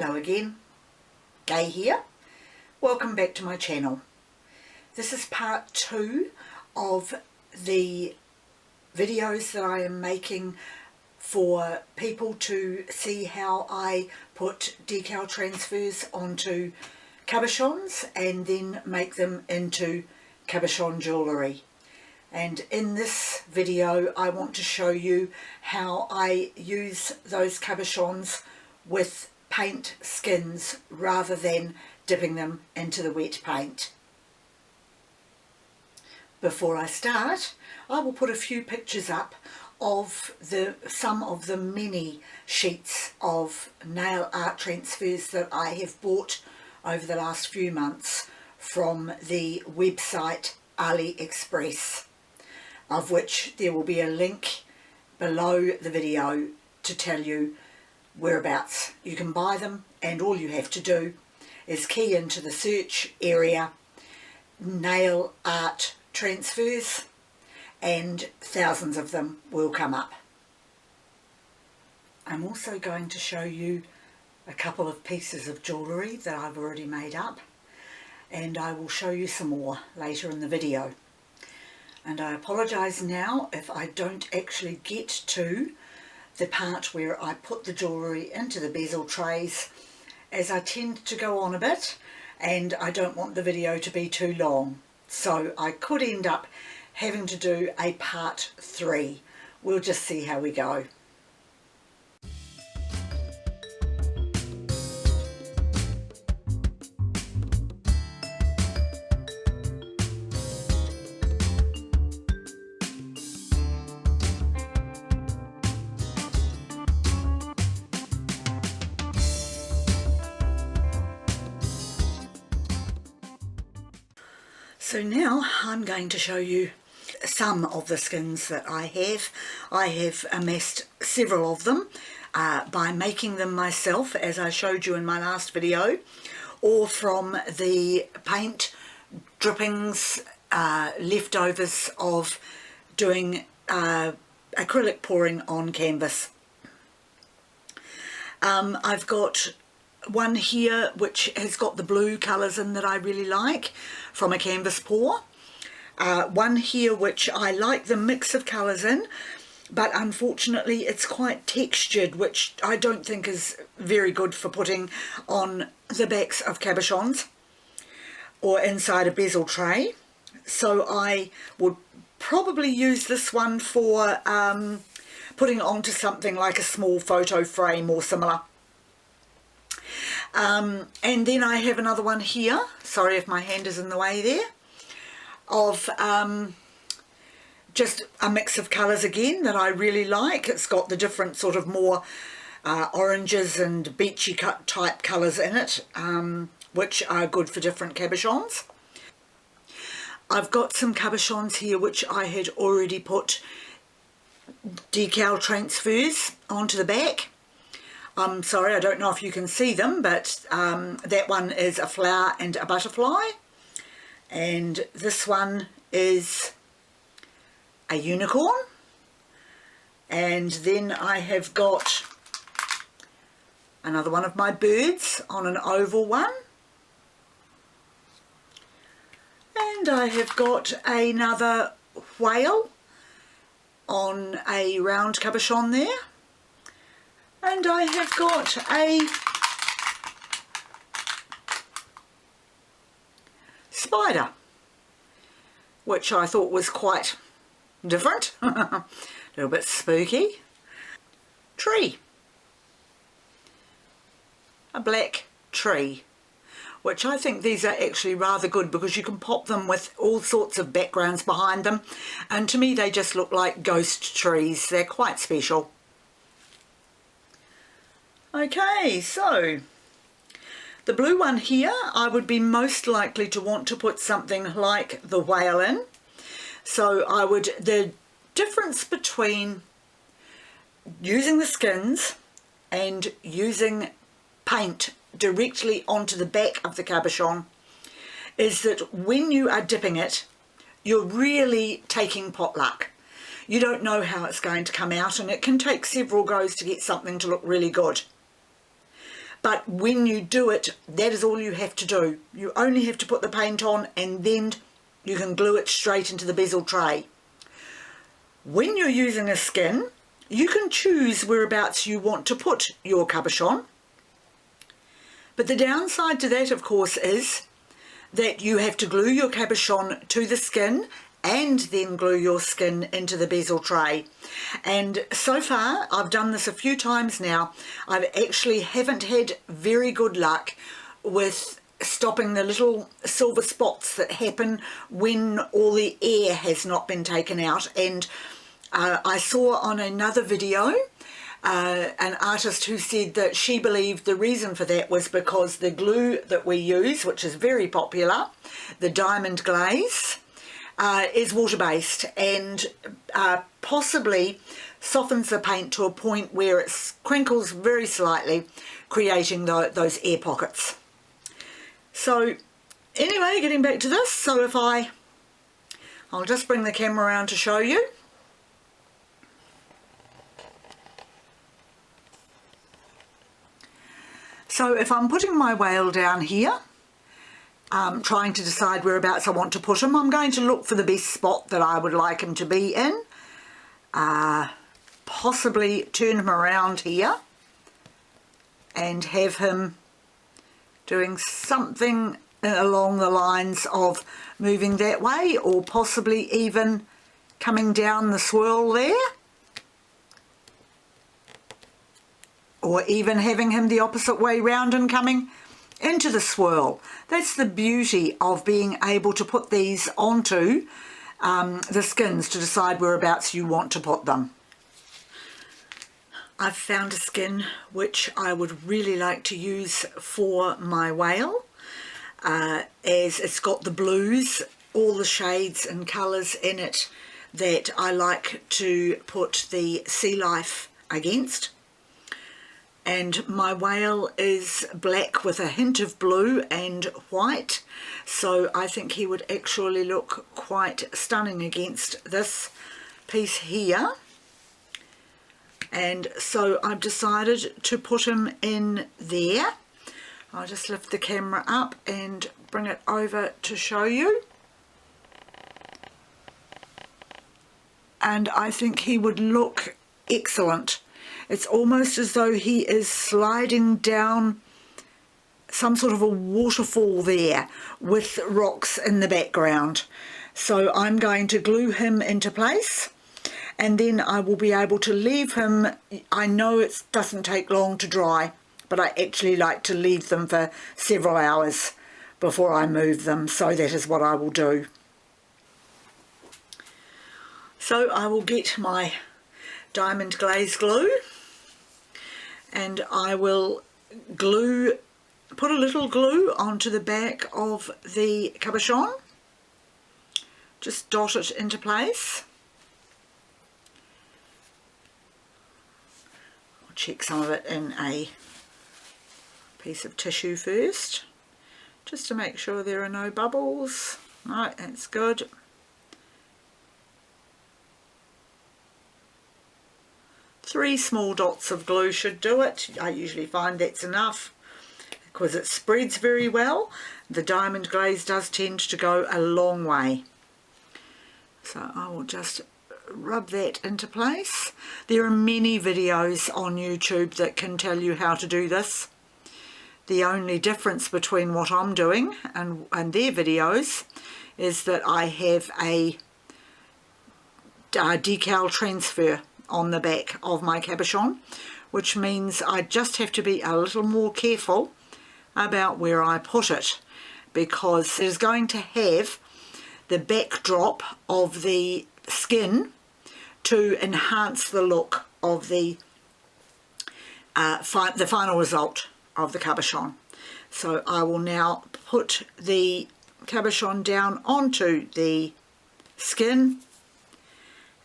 Hello again, Gay here. Welcome back to my channel. This is part 2 of the videos that I am making for people to see how I put decal transfers onto cabochons and then make them into cabochon jewellery. And in this video I want to show you how I use those cabochons with paint skins rather than dipping them into the wet paint. Before I start, I will put a few pictures up of some of the many sheets of nail art transfers that I have bought over the last few months from the website AliExpress, of which there will be a link below the video to tell you whereabouts you can buy them, and all you have to do is key into the search area nail art transfers and thousands of them will come up. I'm also going to show you a couple of pieces of jewellery that I've already made up, and I will show you some more later in the video. And I apologise now if I don't actually get to the part where I put the jewellery into the bezel trays, as I tend to go on a bit and I don't want the video to be too long. So I could end up having to do a part 3. We'll just see how we go. So now I'm going to show you some of the skins that I have. I have amassed several of them by making them myself, as I showed you in my last video, or from the paint drippings, leftovers of doing acrylic pouring on canvas. I've got one here which has got the blue colours in that I really like from a canvas pour. One here which I like the mix of colours in, but unfortunately it's quite textured, which I don't think is very good for putting on the backs of cabochons or inside a bezel tray. So I would probably use this one for putting it onto something like a small photo frame or similar. And then I have another one here, sorry if my hand is in the way there, of just a mix of colours again that I really like. It's got the different sort of more oranges and beachy type colours in it, which are good for different cabochons. I've got some cabochons here which I had already put decal transfers onto the back. I'm sorry, I don't know if you can see them, but that one is a flower and a butterfly, and this one is a unicorn, and then I have got another one of my birds on an oval one, and I have got another whale on a round cabochon there. And I have got a spider, which I thought was quite different, a little bit spooky. Tree, a black tree, which I think these are actually rather good because you can pop them with all sorts of backgrounds behind them, and to me they just look like ghost trees. They're quite special. Okay, so the blue one here, I would be most likely to want to put something like the whale in. So the difference between using the skins and using paint directly onto the back of the cabochon is that when you are dipping it, you're really taking pot luck. You don't know how it's going to come out, and it can take several goes to get something to look really good. But when you do it, that is all you have to do. You only have to put the paint on and then you can glue it straight into the bezel tray. When you're using a skin, you can choose whereabouts you want to put your cabochon. But the downside to that, of course, is that you have to glue your cabochon to the skin and then glue your skin into the bezel tray. And so far, I've done this a few times now, I actually haven't had very good luck with stopping the little silver spots that happen when all the air has not been taken out. And I saw on another video an artist who said that she believed the reason for that was because the glue that we use, which is very popular, the diamond glaze, is water-based and possibly softens the paint to a point where it crinkles very slightly, creating those air pockets. So anyway, getting back to this, so if I'll just bring the camera around to show you. So if I'm putting my whale down here, trying to decide whereabouts I want to put him, I'm going to look for the best spot that I would like him to be in. Possibly turn him around here and have him doing something along the lines of moving that way, or possibly even coming down the swirl there, or even having him the opposite way round and coming into the swirl. That's the beauty of being able to put these onto the skins to decide whereabouts you want to put them. I've found a skin which I would really like to use for my whale, as it's got the blues, all the shades and colours in it that I like to put the sea life against. And my whale is black with a hint of blue and white, so I think he would actually look quite stunning against this piece here. And so I've decided to put him in there. I'll just lift the camera up and bring it over to show you. And I think he would look excellent. It's almost as though he is sliding down some sort of a waterfall there with rocks in the background. So I'm going to glue him into place, and then I will be able to leave him. I know it doesn't take long to dry, but I actually like to leave them for several hours before I move them, so that is what I will do. So I will get my diamond glaze glue and I will put a little glue onto the back of the cabochon, just dot it into place. I'll check some of it in a piece of tissue first, just to make sure there are no bubbles. Right, that's good. Three small dots of glue should do it. I usually find that's enough because it spreads very well. The diamond glaze does tend to go a long way. So I will just rub that into place. There are many videos on YouTube that can tell you how to do this. The only difference between what I'm doing and their videos is that I have a decal transfer on the back of my cabochon, which means I just have to be a little more careful about where I put it, because it is going to have the backdrop of the skin to enhance the look of the final result of the cabochon. So I will now put the cabochon down onto the skin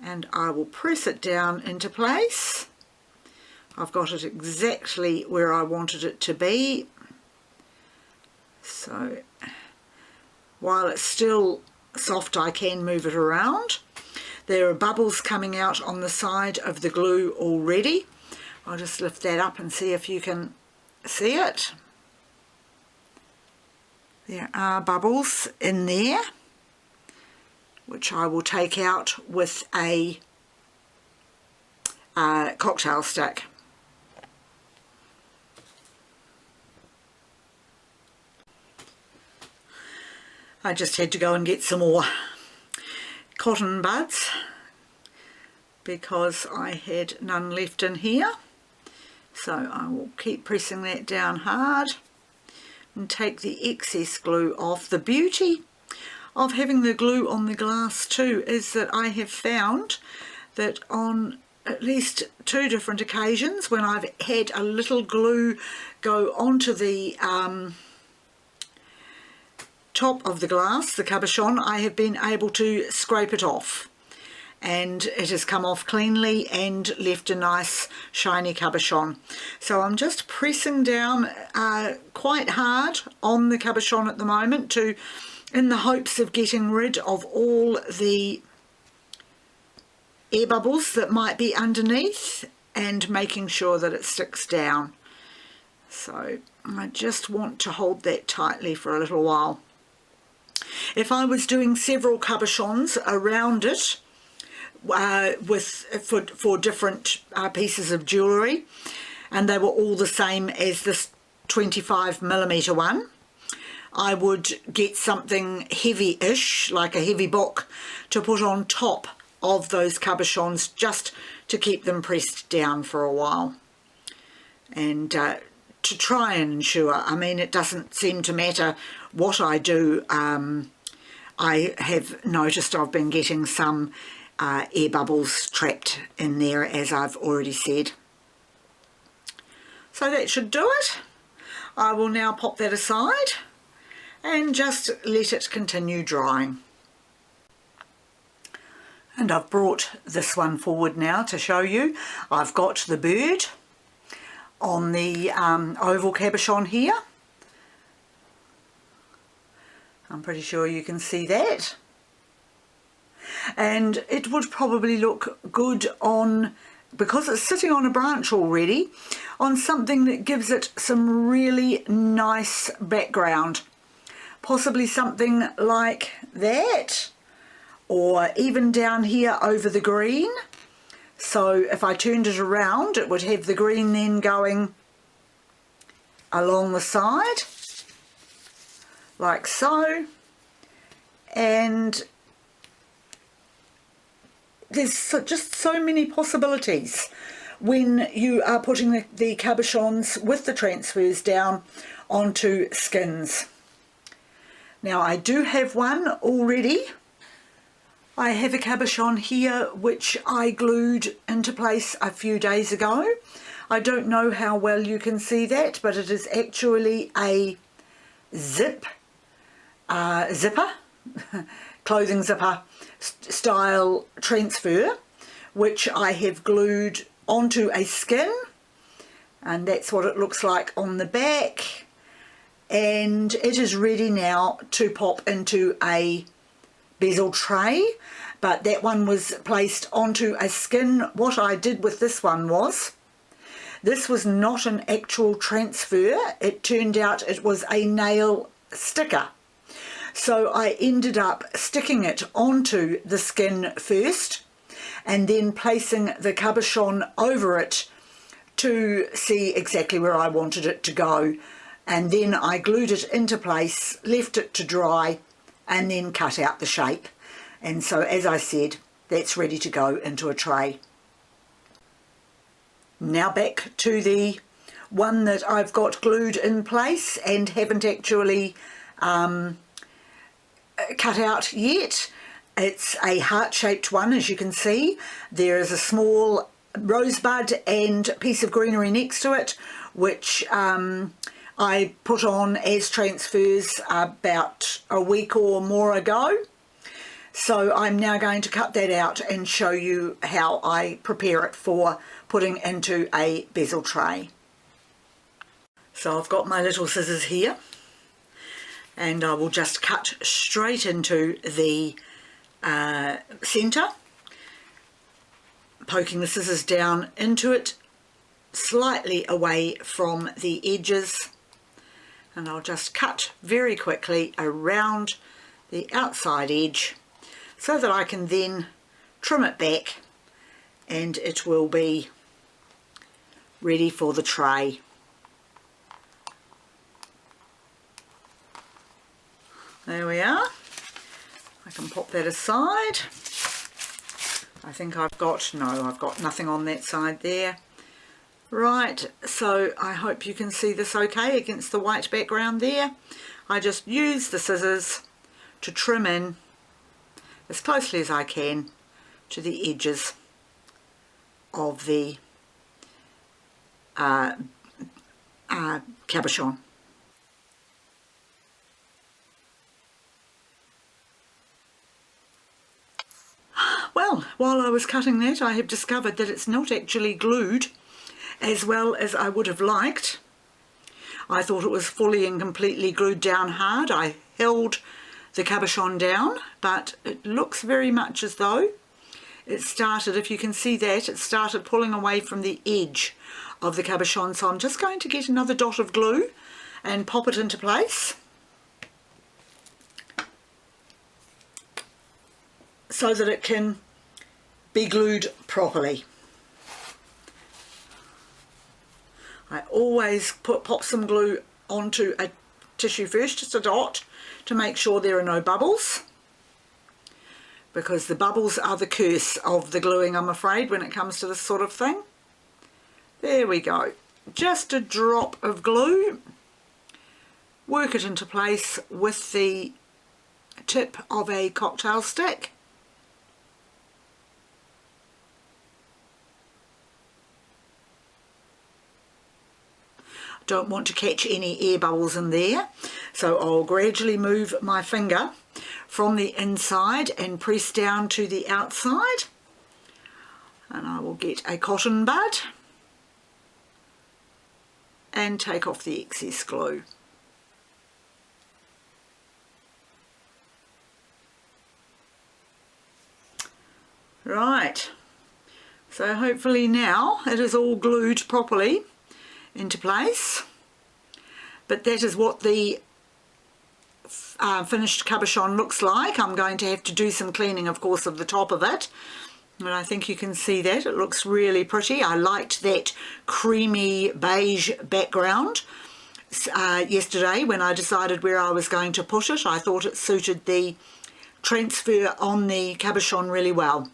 and I will press it down into place. I've got it exactly where I wanted it to be. So while it's still soft, I can move it around. There are bubbles coming out on the side of the glue already. I'll just lift that up and see if you can see it? There are bubbles in there, which I will take out with a cocktail stick. I just had to go and get some more cotton buds because I had none left in here. So I will keep pressing that down hard and take the excess glue off. The beauty of having the glue on the glass too is that I have found that on at least 2 different occasions when I've had a little glue go onto the top of the glass, the cabochon, I have been able to scrape it off and it has come off cleanly and left a nice shiny cabochon. So I'm just pressing down quite hard on the cabochon at the moment in the hopes of getting rid of all the air bubbles that might be underneath and making sure that it sticks down. So I just want to hold that tightly for a little while. If I was doing several cabochons around it for different pieces of jewellery, and they were all the same as this 25mm one, I would get something heavy-ish, like a heavy book, to put on top of those cabochons just to keep them pressed down for a while. And to try and ensure, I mean, it doesn't seem to matter what I do. I have noticed I've been getting some air bubbles trapped in there, as I've already said. So that should do it. I will now pop that aside and just let it continue drying. And I've brought this one forward now to show you. I've got the bird on the oval cabochon here. I'm pretty sure you can see that. And it would probably look good on, because it's sitting on a branch already, on something that gives it some really nice background. Possibly something like that, or even down here over the green. So if I turned it around, it would have the green then going along the side, like so. And there's just so many possibilities when you are putting the cabochons with the transfers down onto skins. Now I do have one already. I have a cabochon here which I glued into place a few days ago. I don't know how well you can see that, but it is actually a zipper, clothing zipper style transfer, which I have glued onto a skin, and that's what it looks like on the back. And it is ready now to pop into a bezel tray, but that one was placed onto a skin. What I did with this one was, this was not an actual transfer. It turned out it was a nail sticker. So I ended up sticking it onto the skin first and then placing the cabochon over it to see exactly where I wanted it to go. And then I glued it into place, left it to dry, and then cut out the shape. And so, as I said, that's ready to go into a tray. Now back to the one that I've got glued in place and haven't actually cut out yet. It's a heart-shaped one, as you can see. There is a small rosebud and piece of greenery next to it, which I put on as transfers about a week or more ago. So I'm now going to cut that out and show you how I prepare it for putting into a bezel tray. So I've got my little scissors here, and I will just cut straight into the centre, poking the scissors down into it slightly away from the edges, and I'll just cut very quickly around the outside edge so that I can then trim it back and it will be ready for the tray. There we are. I can pop that aside. I think I've got nothing on that side there. Right, so I hope you can see this okay against the white background there. I just use the scissors to trim in as closely as I can to the edges of the cabochon. Well, while I was cutting that, I have discovered that it's not actually glued as well as I would have liked. I thought it was fully and completely glued down hard. I held the cabochon down, but it looks very much as though it started, if you can see that, it started pulling away from the edge of the cabochon. So I'm just going to get another dot of glue and pop it into place so that it can be glued properly. I always pop some glue onto a tissue first, just a dot, to make sure there are no bubbles, because the bubbles are the curse of the gluing, I'm afraid, when it comes to this sort of thing. There we go. Just a drop of glue. Work it into place with the tip of a cocktail stick. Don't want to catch any air bubbles in there, so I'll gradually move my finger from the inside and press down to the outside, and I will get a cotton bud and take off the excess glue. Right, so hopefully now it is all glued properly into place, but that is what the finished cabochon looks like. I'm going to have to do some cleaning, of course, of the top of it, but I think you can see that it looks really pretty. I liked that creamy beige background yesterday when I decided where I was going to put it. I thought it suited the transfer on the cabochon really well.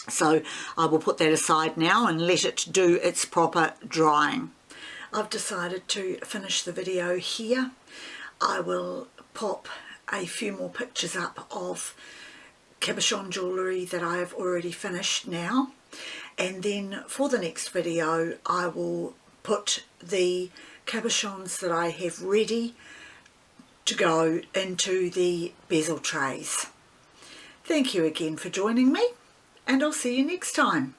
So I will put that aside now and let it do its proper drying. I've decided to finish the video here. I will pop a few more pictures up of cabochon jewellery that I have already finished now, and then for the next video I will put the cabochons that I have ready to go into the bezel trays. Thank you again for joining me, and I'll see you next time.